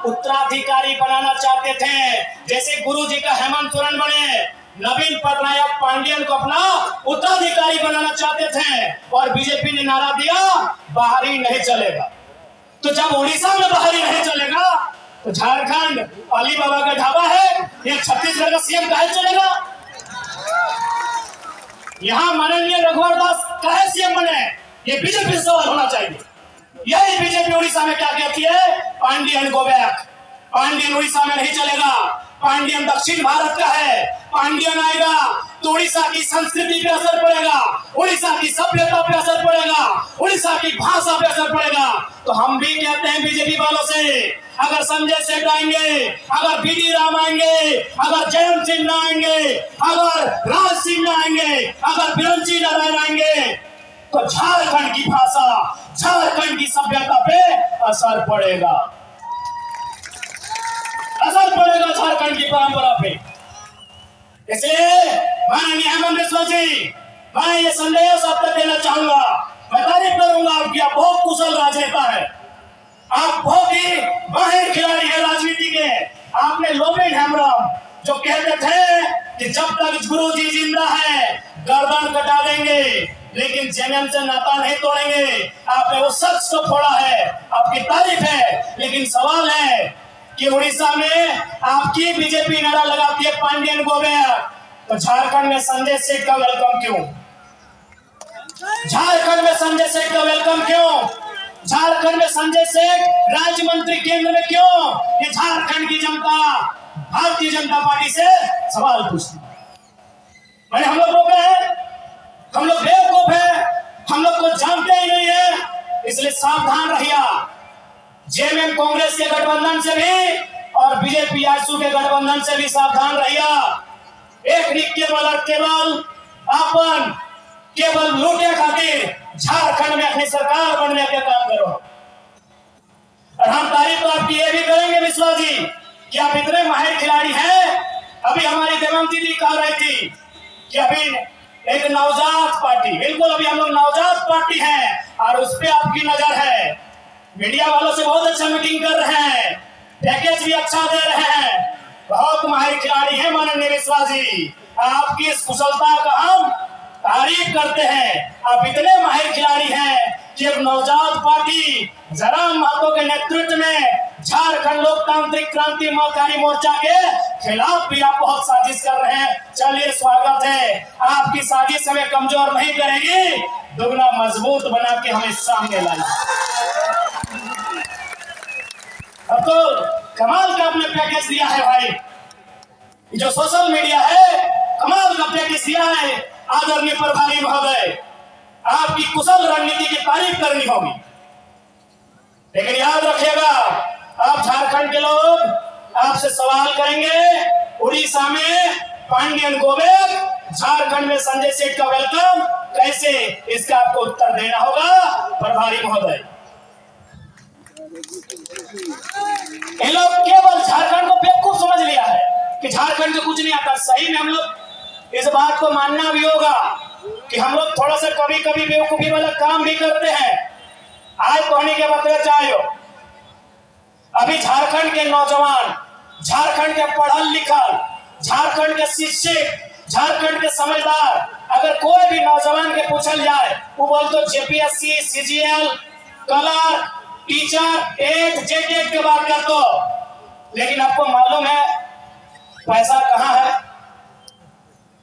उत्तराधिकारी बनाना चाहते थे। जैसे गुरुजी का हेमंत सोरेन बने, नवीन पटनायक पांडियन को अपना उत्तराधिकारी बनाना चाहते थे और बीजेपी ने नारा दिया बाहरी नहीं चलेगा। तो जब उड़ीसा में बाहरी नहीं चलेगा तो झारखंड अली बाबा का ढाबा है, ये छत्तीसगढ़ का सीएम काहे चलेगा? यहाँ माननीय रघुवर दास काहे सीएम बने, ये बीजेपी से सवाल होना चाहिए। यही बीजेपी उड़ीसा में क्या कहती है, पांडियन गो बैक। पांडियन उड़ीसा में नहीं चलेगा, पांडियन दक्षिण भारत का है। पांडियन आएगा तो उड़ीसा की संस्कृति पे असर पड़ेगा, उड़ीसा की सभ्यता पे असर पड़ेगा, उड़ीसा की भाषा पे असर पड़ेगा। तो हम भी कहते हैं बीजेपी वालों से, अगर संजय सेठ आएंगे, अगर बीडी राम आएंगे, अगर जयंत सिन्हा आएंगे, अगर राज सिंह आएंगे, अगर बिरंची नारायण आएंगे तो झारखंड की भाषा, झारखंड की सभ्यता पे असर पड़ेगा, असर पड़ेगा झारखंड की परंपरा पे। इसलिए माननीय हेमंत बिस्वा जी, मैं ये संदेश आप तक देना चाहूंगा। मैं तारीफ करूंगा आपकी, आप बहुत कुशल राजनेता है, आप बहुत ही माहिर खिलाड़ी है राजनीति के। आपने लोबेन हेम्ब्रम जो कहते थे कि जब तक गुरु जी जिंदा है गर्दन कटा देंगे लेकिन जन्म से नाता नहीं तोड़ेंगे, आपने वो सच को फोड़ा है, आपकी तारीफ है। लेकिन सवाल है कि उड़ीसा में आपकी बीजेपी नारा लगाती है पांडियन गो बैक, तो झारखंड में संजय सेठ का वेलकम क्यों? झारखंड में संजय सेठ का वेलकम क्यों? झारखंड में संजय सेठ राज्य मंत्री केंद्र में क्यों? ये झारखंड की जनता भारतीय जनता पार्टी से सवाल पूछती है। मैंने हम लोग रोके हैं, हम लोग बेवकूफ है, हम लोग को जानते ही नहीं है, इसलिए सावधान रहिए। जेएमएम कांग्रेस के गठबंधन से भी और बीजेपी आजसू के गठबंधन से भी सावधान रहिए। एक निक केवल अपन केवल लूटे खातिर झारखंड में अपनी सरकार बनने के काम करो। और हम तारीफ तो आपकी ये भी करेंगे विश्वा जी कि आप इतने माहिर खिलाड़ी हैं। अभी हमारी देवंती दी कह रही थी कि अभी एक नवजात पार्टी, बिल्कुल अभी हम लोग नवजात पार्टी हैं और उस पर आपकी नजर है। मीडिया वालों से बहुत अच्छा मीटिंग कर रहे हैं, पैकेज भी अच्छा दे रहे हैं, बहुत माहिर खिलाड़ी हैं माननीय विश्वा जी। आपकी इस कुशलता का हम तारीफ करते हैं। आप इतने माहिर खिलाड़ी हैं कि एक नवजात पार्टी जराम महतो के नेतृत्व में झारखंड लोकतांत्रिक क्रांति मोर्चा के खिलाफ भी आप बहुत साजिश कर रहे हैं। चलिए स्वागत है, आपकी साजिश हमें कमजोर नहीं करेगी, दुगना मजबूत बना के हमें सामने लाइए। अब तो कमाल का आपने पैकेज दिया है भाई, जो सोशल मीडिया है कमाल का पैकेज दिया है। आदरणीय प्रभारी महोदय, आपकी कुशल रणनीति की तारीफ करनी होगी, लेकिन याद रखिएगा आप झारखंड के लोग आपसे सवाल करेंगे उड़ीसा में पांडियन गो बैक, झारखंड में संजय सेठ का वेलकम कैसे, इसका आपको उत्तर देना होगा प्रभारी महोदय। ये लोग केवल झारखंड को बेवकूफ समझ लिया है कि झारखंड को कुछ नहीं आता। सही में हम लोग इस बात को मानना भी होगा कि हम लोग थोड़ा सा कभी कभी बेवकूफी वाला काम भी करते हैं। आज कहने के बदले चाहे अभी झारखंड के नौजवान, झारखंड के पढ़ल लिखल, झारखंड के शिक्षित, झारखंड के समझदार, अगर कोई भी नौजवान के पूछल जाए वो बोल तो जेपीएससी, सीजीएल, कलर, टीचर, एट जेटेट के बात कर दो, लेकिन आपको मालूम है पैसा कहाँ है?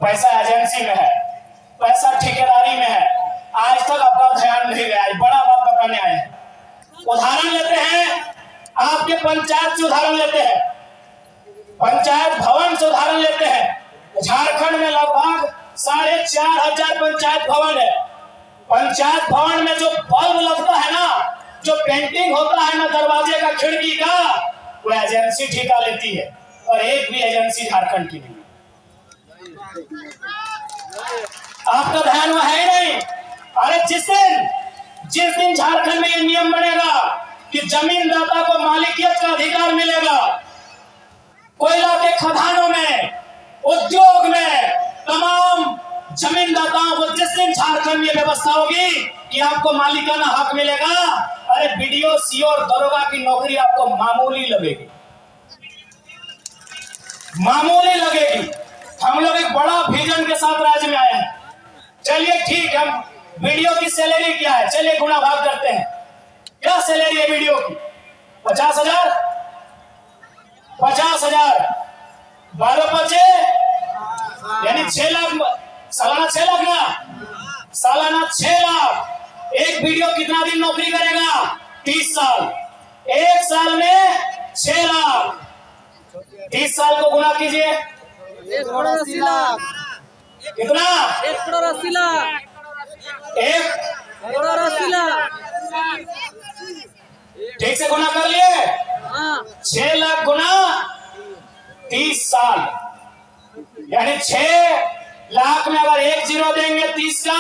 पैसा एजेंसी में है, पैसा ठेकेदारी में है। आज तक आपका ध्यान नहीं गया, बड़ा बात बताने आए हैं। उदाहरण लेते हैं, आपके पंचायत से उदाहरण लेते हैं, पंचायत भवन से उदाहरण लेते हैं। झारखंड में लगभग 4,500 पंचायत भवन है। पंचायत भवन में जो बल्ब लगता है ना, जो पेंटिंग होता है ना दरवाजे का, खिड़की का, वो एजेंसी ठेका लेती है और एक भी एजेंसी झारखंड की नहीं। आपका ध्यान वह है नहीं। अरे जिस दिन झारखंड में ये नियम बनेगा कि जमीनदाता को मालिकियत का अधिकार मिलेगा, कोयला के खदानों में, उद्योग में, तमाम जमीनदाताओं को जिस दिन झारखंड में व्यवस्था होगी कि आपको मालिकाना हक मिलेगा, अरे बीडीओ, सीओ और दरोगा की नौकरी आपको मामूली लगेगी, मामूली लगेगी। हम लोग एक बड़ा विजन के साथ राज्य में आए हैं। चलिए ठीक है, बीडीओ की सैलरी क्या है, चलिए गुणा भाग करते हैं। क्या सैलरी है बीडीओ की? 50,000, 50,000, 12 यानी 6 लाख, सालाना 6 लाख ना, सालाना 6 लाख। एक बीडीओ कितना दिन नौकरी करेगा? 30 साल। एक साल में 6 लाख, 30 साल को गुना कीजिए, 1,80 लाख। कितना? 1,80 लाख। 1,80 लाख। ठीक से गुना कर लिए? हाँ। 6 लाख गुना 30 साल, यानी 6 लाख में अगर 1 जीरो देंगे 30 का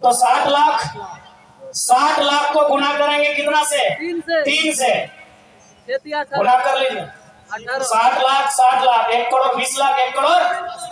तो 60 लाख। 60 लाख को गुना करेंगे कितना से? 3 से। गुना कर लीजिए, 60 लाख, 60 लाख, 1 करोड़ 20 लाख, 1 करोड़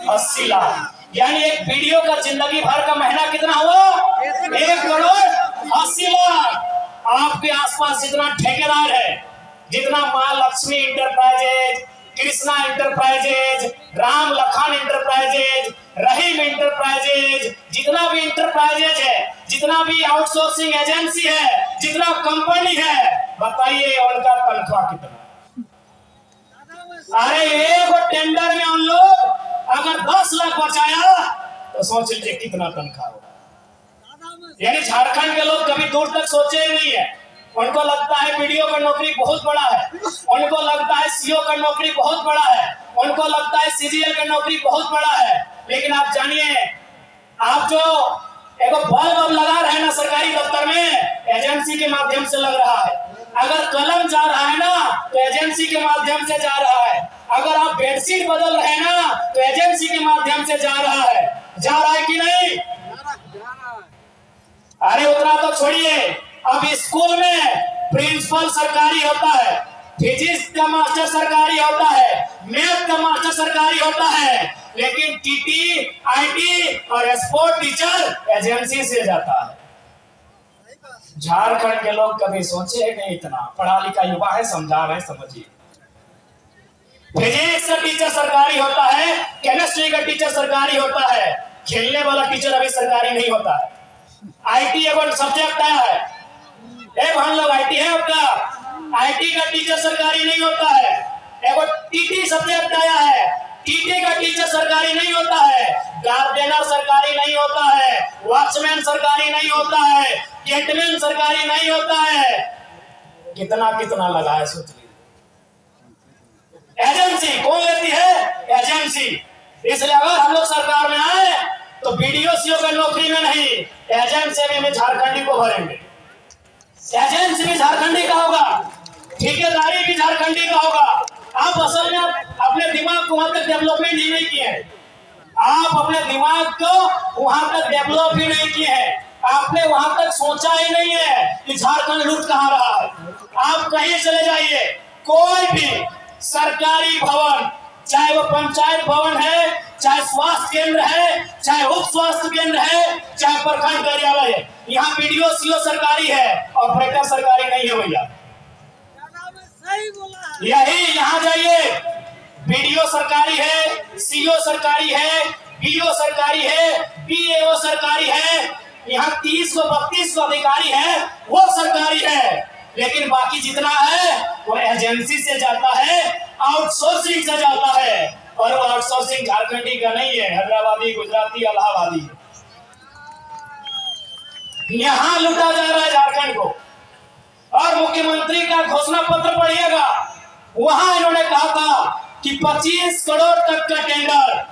80 लाख, यानी एक बीडीओ का जिंदगी भर का महीना कितना हुआ? 1 करोड़ 80 लाख। आपके आसपास जितना ठेकेदार है, जितना Maa Lakshmi enterprises, Krishna enterprises, Ram Lakhan enterprises, Rahim enterprises, जितना भी इंटरप्राइजेज है, जितना भी आउटसोर्सिंग एजेंसी है, जितना कंपनी है, बताइए उनका तनख्वाह कितना? अरे एक टेंडर में उन लोग अगर 10 लाख बचाया तो सोच लीजिए कितना तनख्वाह होगा। यानी झारखंड के लोग कभी दूर तक सोचे ही नहीं है। उनको लगता है बीडीओ का नौकरी बहुत बड़ा है, उनको लगता है सीओ का नौकरी बहुत बड़ा है, उनको लगता है सीजीएल का नौकरी बहुत बड़ा है। लेकिन आप जानिए, आप जो एक बल्ब लगा रहे हैं ना सरकारी दफ्तर में, एजेंसी के माध्यम से लग रहा है। अगर कलम जा रहा है ना तो एजेंसी के माध्यम से जा रहा है। अगर आप बेडशीट बदल रहे हैं ना तो एजेंसी के माध्यम से जा रहा है। जा रहा है कि नहीं? अरे उतना तो छोड़िए, अब स्कूल में प्रिंसिपल सरकारी होता है, फिजिक्स का मास्टर सरकारी होता है, मैथ का मास्टर सरकारी होता है, लेकिन टीटी, आईटी और स्पोर्ट टीचर एजेंसी से जाता है। झारखंड के लोग कभी सोचे नहीं, इतना पढ़ा लिखा युवा है, समझा रहे, समझिए। फिजिक्स का टीचर सरकारी होता है, केमिस्ट्री का टीचर सरकारी होता है, खेलने वाला टीचर अभी सरकारी नहीं होता है। आईटी एक सब्जेक्ट आया है, हम लोग आईटी है आपका, आईटी का टीचर सरकारी नहीं होता है। एक टीटी सब्जेक्ट आया है, टीटी का टीचर सरकारी नहीं होता है, गार्डनर सरकारी नहीं होता है, वॉचमैन सरकारी नहीं होता है, गेटमैन सरकारी नहीं होता है। कितना कितना लगा है सोच लीजिए। एजेंसी कौन लेती है? एजेंसी। इसलिए अगर हम लोग सरकार में आए तो बीडीओ सीओ का नौकरी में नहीं, एजेंसी में झारखंडी को भरेंगे। एजेंसी भी झारखंडी का होगा, ठेकेदारी भी झारखंडी का होगा। आप असल में अपने दिमाग को वहां तक डेवलपमेंट ही नहीं किए हैं। आप अपने दिमाग को वहां तक डेवलप ही नहीं किए हैं। आपने वहां तक सोचा ही नहीं है कि झारखंड लूट कहां रहा है। आप कहीं चले जाइए, कोई भी सरकारी भवन, चाहे वो पंचायत भवन है, चाहे स्वास्थ्य केंद्र है, चाहे उप स्वास्थ्य केंद्र है, चाहे प्रखंड कार्यालय है, यहाँ बीडीओ सीओ सरकारी है, ऑपरेटर सरकारी नहीं है भैया। यही यहाँ जाइए, बीडीओ सरकारी है, सीओ सरकारी है, बीओ सरकारी है, बीएओ सरकारी है, यहाँ 30 को 32 को अधिकारी है, वो सरकारी है। लेकिन बाकी जितना है वो एजेंसी से जाता है, आउटसोर्सिंग से जाता है, और वो आउटसोर्सिंग झारखंडी का नहीं है, हैदराबादी, गुजराती, इलाहाबादी। यहाँ लूटा जा रहा है झारखंड को। और मुख्यमंत्री का घोषणा पत्र पढ़िएगा, वहां इन्होंने कहा था कि 25 करोड़ तक का टेंडर।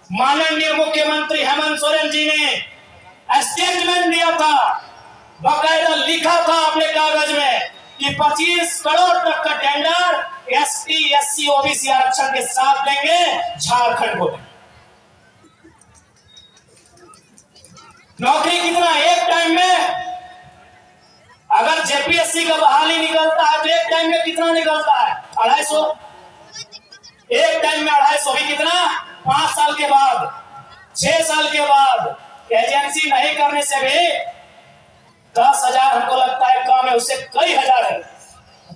माननीय मुख्यमंत्री हेमंत सोरेन जी ने स्टेटमेंट दिया था, बाकायदा लिखा था अपने कागज में कि 25 करोड़ तक का टेंडर एसटी, एससी, ओबीसी आरक्षण के साथ देंगे झारखंड को। नौकरी कितना? एक टाइम में अगर जेपीएससी का बहाली निकलता है तो एक टाइम में कितना निकलता है? 250। एक टाइम में 250 भी कितना? 5 साल के बाद 6 साल के बाद एजेंसी नहीं करने से भी 10,000 हमको लगता है कम है, उससे कई हजार है।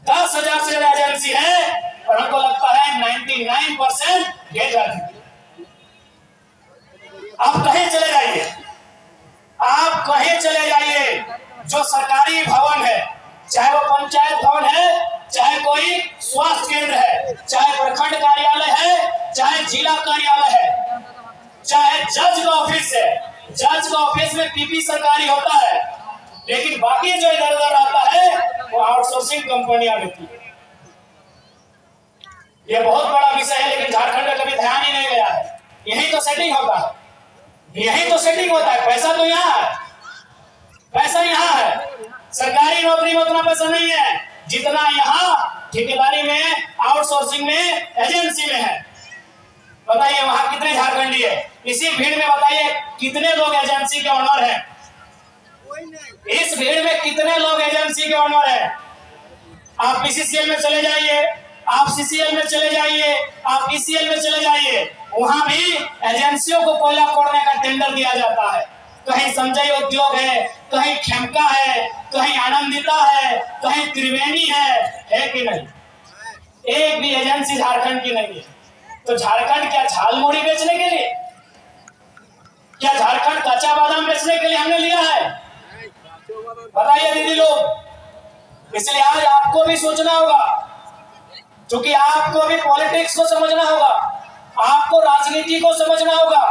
10,000 से ज्यादा एजेंसी है और हमको लगता है 99% बेदर्द। आप कहीं चले जाइए, आप कहीं चले जाइए, जो सरकारी भवन है, चाहे वो पंचायत भवन है, चाहे कोई स्वास्थ्य केंद्र है, चाहे प्रखंड कार्यालय है, चाहे जिला कार्यालय है, चाहे जज का ऑफिस है, जज का ऑफिस में पीपी सरकारी होता है, लेकिन बाकी जो इधर उधर आता है वो आउटसोर्सिंग कंपनियां देती है। ये बहुत बड़ा विषय है, लेकिन झारखंड में कभी ध्यान ही नहीं गया है। यही तो सेटिंग होता है, यही तो सेटिंग होता है। पैसा तो यहाँ है, पैसा यहाँ है। सरकारी नौकरी में उतना पैसा नहीं है जितना यहाँ ठेकेदारी में, आउटसोर्सिंग में, एजेंसी में है। बताइए वहां कितने झारखंडी है? इसी भीड़ में बताइए कितने लोग एजेंसी के ऑनर हैं? इस भीड़ में कितने लोग एजेंसी के ऑनर हैं? आप पीसीसीएल में चले जाइए, आप सीसीएल में चले जाइए, आप ईसीएल में चले जाइए, वहां भी एजेंसियों को कोयला खोदने का टेंडर दिया जाता है। कहीं संजय उद्योग है, कहीं खेमका है, कहीं आनंदिता है, कहीं त्रिवेणी है कि नहीं? एक भी एजेंसी झारखंड की नहीं है। तो झारखंड क्या झालमुड़ी बेचने के लिए, क्या झारखंड कच्चा बादाम बेचने के लिए हमने लिया है? बताइए दीदी लोग। इसलिए आज आपको भी सोचना होगा, क्योंकि आपको भी पॉलिटिक्स को समझना होगा, आपको राजनीति को समझना होगा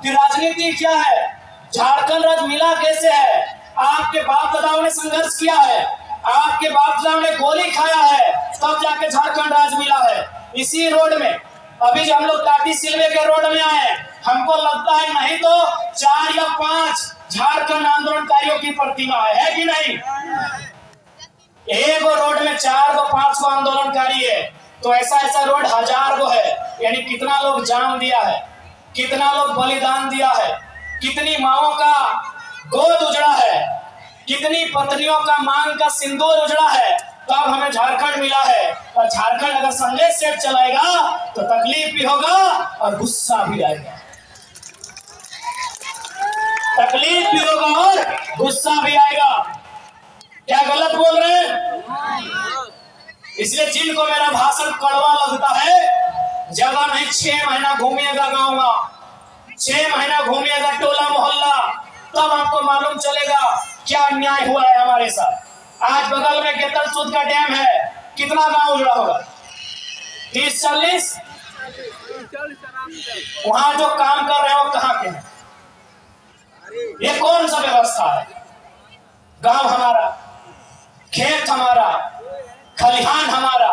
कि राजनीति क्या है, झारखंड राज्य मिला कैसे है। आपके बाप दादाओं ने संघर्ष किया है, आपके बाप दादाओं ने गोली खाया है, तब जाके झारखंड राज्य मिला है। इसी रोड में अभी जो हम लोग टाटी सिलवे के रोड में आए, हमको लगता है नहीं तो 4 या 5 झारखंड आंदोलनकारियों की प्रतिमा है कि नहीं? एक रोड में 4 को 5 को आंदोलनकारी है, तो ऐसा रोड 1000 को है। यानी कितना लोग जान दिया है, कितना लोग बलिदान दिया है, कितनी माओं का गोद उजड़ा है, कितनी पत्नियों का मांग का सिंदूर उजड़ा है, तब हमें झारखंड मिला है। और झारखंड अगर संजय सेठ चलाएगा तो तकलीफ भी होगा और गुस्सा भी आएगा, तकलीफ भी होगा और गुस्सा भी आएगा। क्या गलत बोल रहे हैं? इसलिए जिनको मेरा भाषण कड़वा लगता है, जगह नहीं 6 महीना घूमिएगा गाँव गाँव, 6 महीना घूमिएगा टोला मोहल्ला, तब आपको मालूम चलेगा क्या अन्याय हुआ है हमारे साथ। आज बगल में गेतल सूद का डैम है, कितना गांव उजड़ा होगा? 30-40। वहां जो काम कर रहे हो कहां के हैं? ये कौन सा व्यवस्था है? गांव हमारा, खेत हमारा, खलिहान हमारा,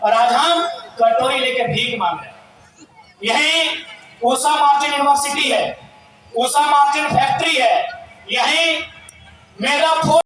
और आज हम कटोरी लेके भीख मांग रहे हैं। यही उषा मार्टिन यूनिवर्सिटी है, उषा मार्टिन फैक्ट्री है, यही मेगा